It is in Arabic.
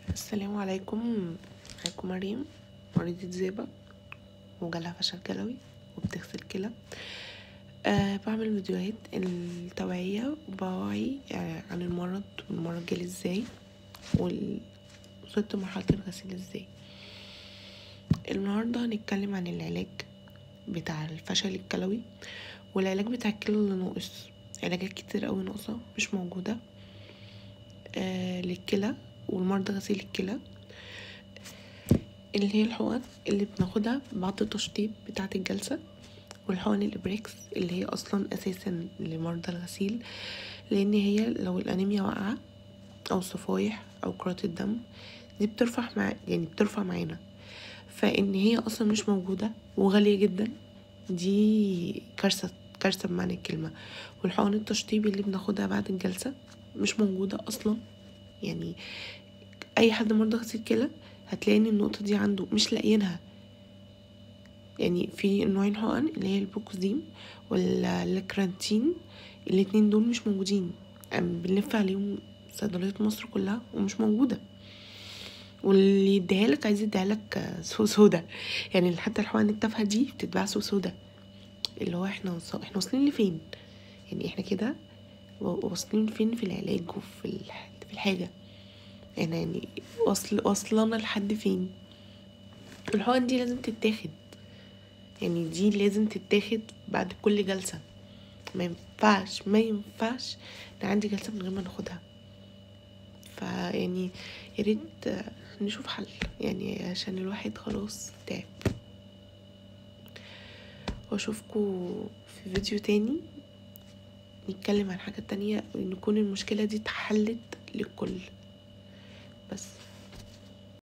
السلام عليكم. معاكم مريم، مريضة زيبة وجالها فشل كلوي وبتغسل كلى. بعمل فيديوهات التوعية وبوعي عن المرض جالي ازاي وصلت مرحلة الغسيل ازاي. النهاردة هنتكلم عن العلاج بتاع الفشل الكلوي والعلاج بتاع الكلى اللي ناقص. علاجات كتير اوي ناقصة مش موجودة للكلى والمرضى غسيل الكلى، اللي هي الحقن اللي بناخدها بعد التشطيب بتاعة الجلسة، والحقن الابريكس اللي هي اصلا اساسا لمرضى الغسيل، لان هي لو الانيميا واقعة او صفايح او كرات الدم دي بترفع معانا، فان هي اصلا مش موجودة وغالية جدا دي كارثة بمعنى الكلمة. والحقن التشطيب اللي بناخدها بعد الجلسة مش موجودة اصلا، يعني اي حد مرضى غسيل كلى هتلاقي ان النقطة دي عنده مش لاقيينها. يعني في نوعين حقن اللي هي البوكسديم والكرانتين، الاتنين دول مش موجودين، بنلف عليهم صيدليات مصر كلها ومش موجودة، واللي يديهالك عايز يديهالك سوق سودا. يعني حتى الحقن التافهة دي بتتباع سوق سودا، اللي هو احنا واصلين لفين؟ يعني احنا كده واصلين فين في العلاج وفي في الحاجة؟ يعني واصلنا لحد فين؟ الحقن دي لازم تتاخد، يعني دي لازم تتاخد بعد كل جلسة. ما ينفعش نعدي جلسة من غير ما ناخدها. فيعني ياريت نشوف حل، يعني عشان الواحد خلاص تعب. واشوفكوا في فيديو تاني نتكلم عن حاجة تانية، نكون المشكلة دي اتحلت للكل. بس